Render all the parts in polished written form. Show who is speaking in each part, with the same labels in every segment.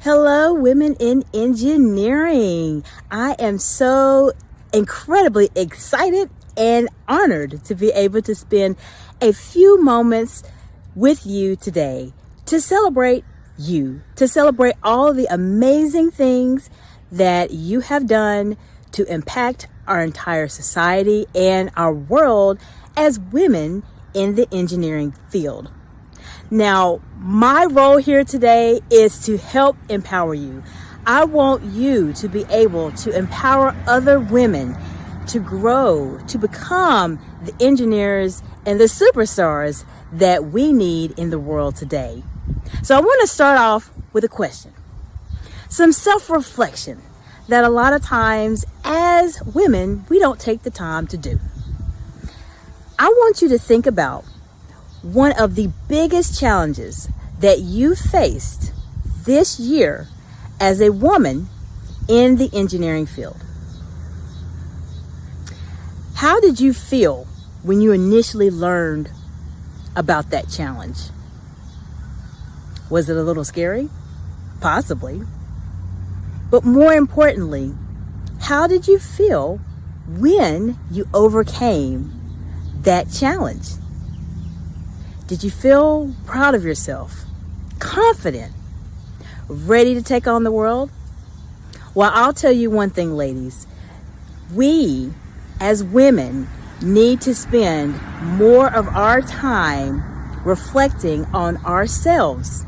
Speaker 1: Hello, women in engineering. I am so incredibly excited and honored to be able to spend a few moments with you today to celebrate you, to celebrate all the amazing things that you have done to impact our entire society and our world as women in the engineering field. Now, my role here today is to help empower you. I want you to be able to empower other women to grow, to become the engineers and the superstars that we need in the world today. So I want to start off with a question. Some self-reflection that a lot of times as women, we don't take the time to do. I want you to think about one of the biggest challenges that you faced this year as a woman in the engineering field. How did you feel when you initially learned about that challenge? Was it a little scary? Possibly. But more importantly, how did you feel when you overcame that challenge? Did you feel proud of yourself, confident, ready to take on the world? Well, I'll tell you one thing, ladies. We, as women, need to spend more of our time reflecting on ourselves,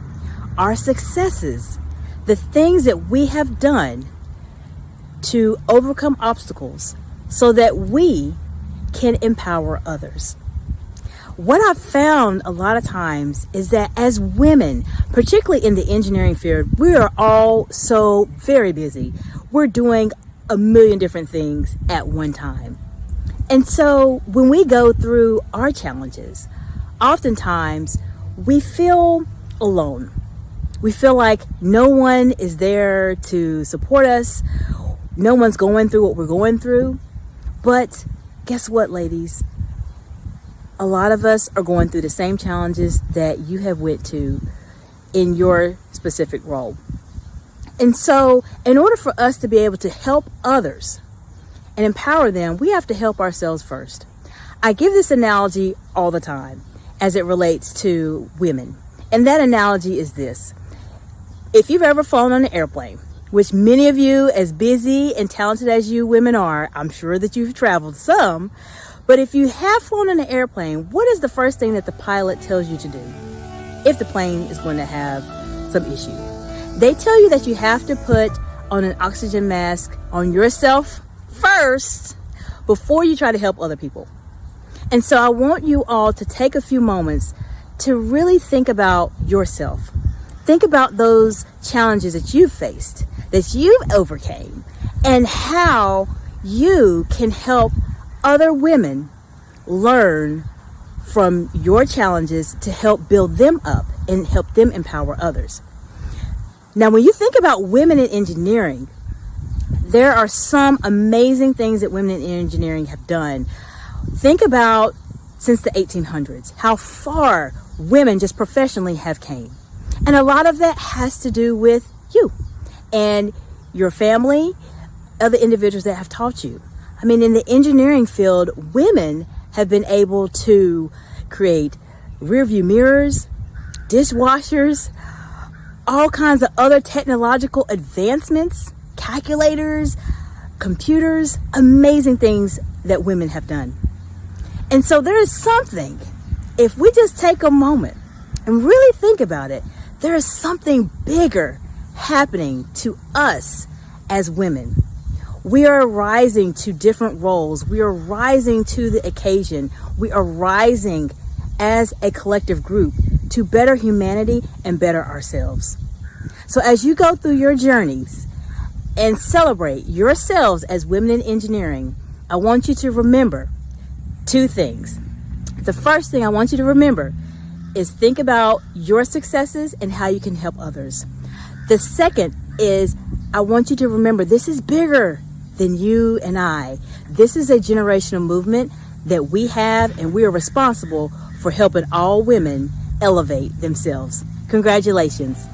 Speaker 1: our successes, the things that we have done to overcome obstacles so that we can empower others. What I've found a lot of times is that as women, particularly in the engineering field, we are all so very busy. We're doing a million different things at one time. And so when we go through our challenges, oftentimes we feel alone. We feel like no one is there to support us. No one's going through what we're going through. But guess what, ladies? A lot of us are going through the same challenges that you have went to in your specific role. And so in order for us to be able to help others and empower them, we have to help ourselves first. I give this analogy all the time as it relates to women. And that analogy is this. If you've ever flown on an airplane, which many of you, as busy and talented as you women are, I'm sure that you've traveled some. But if you have flown on an airplane, what is the first thing that the pilot tells you to do if the plane is going to have some issue? They tell you that you have to put on an oxygen mask on yourself first before you try to help other people. And so I want you all to take a few moments to really think about yourself. Think about those challenges that you faced, that you overcame, and how you can help other women learn from your challenges to help build them up and help them empower others. Now, when you think about women in engineering, there are some amazing things that women in engineering have done. Think about since the 1800s, how far women just professionally have came. And a lot of that has to do with you and your family, other individuals that have taught you. I mean, in the engineering field, women have been able to create rear view mirrors, dishwashers, all kinds of other technological advancements, calculators, computers, amazing things that women have done. And so there is something, if we just take a moment and really think about it, there is something bigger happening to us as women. We are rising to different roles. We are rising to the occasion. We are rising as a collective group to better humanity and better ourselves. So as you go through your journeys, and celebrate yourselves as women in engineering, I want you to remember two things. The first thing I want you to remember is think about your successes and how you can help others. The second is I want you to remember this is bigger than you and I. This is a generational movement that we have, and we are responsible for helping all women elevate themselves. Congratulations.